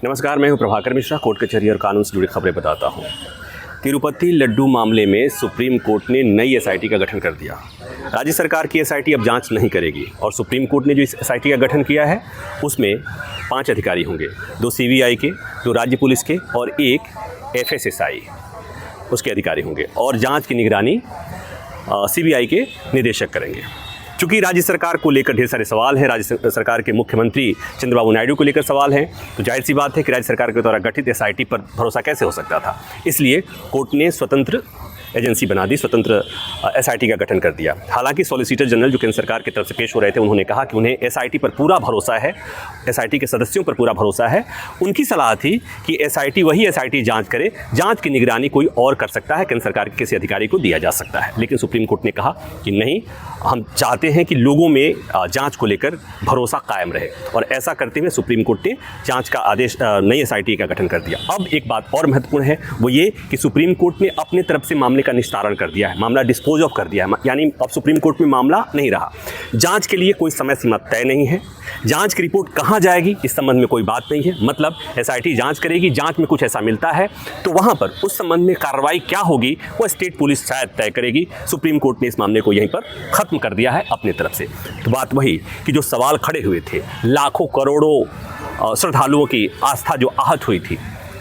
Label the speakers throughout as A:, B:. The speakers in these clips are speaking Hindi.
A: नमस्कार, मैं हूं प्रभाकर मिश्रा। कोर्ट कचहरी और कानून से जुड़ी खबरें बताता हूं। तिरुपति लड्डू मामले में सुप्रीम कोर्ट ने नई एसआईटी का गठन कर दिया। राज्य सरकार की एसआईटी अब जांच नहीं करेगी और सुप्रीम कोर्ट ने जो इस एसआईटी का गठन किया है उसमें 5 अधिकारी होंगे, 2 सीबीआई के, 2 राज्य पुलिस के और 1 एफएसएसआई उसके अधिकारी होंगे और जाँच की निगरानी सीबीआई के निदेशक करेंगे। चूँकि राज्य सरकार को लेकर ढेर सारे सवाल हैं, राज्य सरकार के मुख्यमंत्री चंद्रबाबू नायडू को लेकर सवाल हैं, तो जाहिर सी बात है कि राज्य सरकार के द्वारा गठित एसआईटी पर भरोसा कैसे हो सकता था। इसलिए कोर्ट ने स्वतंत्र एजेंसी बना दी, स्वतंत्र एसआईटी का गठन कर दिया। हालांकि सॉलिसिटर जनरल जो केंद्र सरकार की तरफ से पेश हो रहे थे, उन्होंने कहा कि उन्हें एसआईटी पर पूरा भरोसा है, एसआईटी के सदस्यों पर पूरा भरोसा है। उनकी सलाह थी कि एसआईटी वही एसआईटी जांच करे, जांच की निगरानी कोई और कर सकता है, केंद्र सरकार के किसी अधिकारी को दिया जा सकता है। लेकिन सुप्रीम कोर्ट ने कहा कि नहीं, हम चाहते हैं कि लोगों में जांच को लेकर भरोसा कायम रहे और ऐसा करते हुए सुप्रीम कोर्ट ने जांच का आदेश, नई एसआईटी का गठन कर दिया। अब एक बात और महत्वपूर्ण है, वो ये कि सुप्रीम कोर्ट ने अपने तरफ से मामले का निस्तारण कर दिया है, मामला डिस्पोज ऑफ कर दिया है। यानी अब सुप्रीम कोर्ट में मामला नहीं रहा। जांच के लिए कोई समय सीमा तय नहीं है। जांच की रिपोर्ट कहां जाएगी इस संबंध में कोई बात नहीं है। मतलब एसआईटी जांच करेगी, जांच में कुछ ऐसा मिलता है तो वहां पर उस संबंध में कार्रवाई क्या होगी वो स्टेट पुलिस शायद तय करेगी। सुप्रीम कोर्ट ने इस मामले को यहीं पर खत्म कर दिया है अपने तरफ से। तो बात वही कि जो सवाल खड़े हुए थे, लाखों करोड़ों श्रद्धालुओं की आस्था जो आहत हुई थी,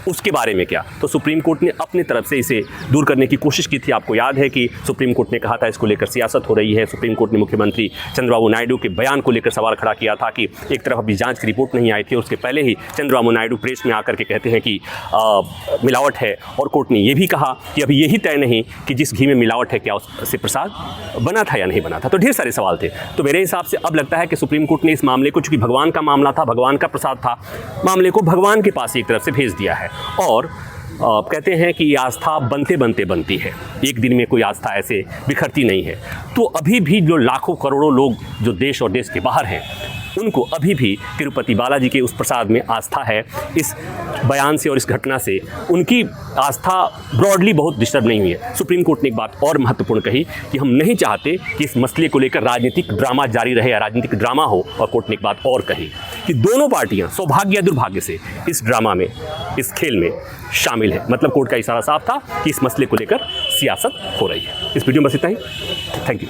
A: उसके बारे में क्या, तो सुप्रीम कोर्ट ने अपने तरफ से इसे दूर करने की कोशिश की थी। आपको याद है कि सुप्रीम कोर्ट ने कहा था इसको लेकर सियासत हो रही है। सुप्रीम कोर्ट ने मुख्यमंत्री चंद्रबाबू नायडू के बयान को लेकर सवाल खड़ा किया था कि एक तरफ अभी जांच की रिपोर्ट नहीं आई थी, उसके पहले ही चंद्रबाबू नायडू प्रेस में आकर के कहते हैं कि मिलावट है, और कोर्ट ने यह भी कहा कि अभी यही तय नहीं कि जिस घी में मिलावट है क्या उससे प्रसाद बना था या नहीं बना था। तो ढेर सारे सवाल थे। तो मेरे हिसाब से अब लगता है कि सुप्रीम कोर्ट ने इस मामले को, चूंकि भगवान का मामला था, भगवान का प्रसाद था, मामले को भगवान के पास एक तरफ से भेज दिया है। और कहते हैं कि आस्था बनते बनते बनती है, एक दिन में कोई आस्था ऐसे बिखरती नहीं है। तो अभी भी जो लाखों करोड़ों लोग जो देश और देश के बाहर हैं, उनको अभी भी तिरुपति बालाजी के उस प्रसाद में आस्था है। इस बयान से और इस घटना से उनकी आस्था ब्रॉडली बहुत डिस्टर्ब नहीं हुई है। सुप्रीम कोर्ट ने एक बात और महत्वपूर्ण कही कि हम नहीं चाहते कि इस मसले को लेकर राजनीतिक ड्रामा जारी रहे या राजनीतिक ड्रामा हो। और कोर्ट ने एक बात और कही कि दोनों पार्टियां सौभाग्य या दुर्भाग्य से इस ड्रामा में, इस खेल में शामिल है। मतलब कोर्ट का इशारा साफ था कि इस मसले को लेकर सियासत हो रही है। इस वीडियो में बस इतना ही। Thank you.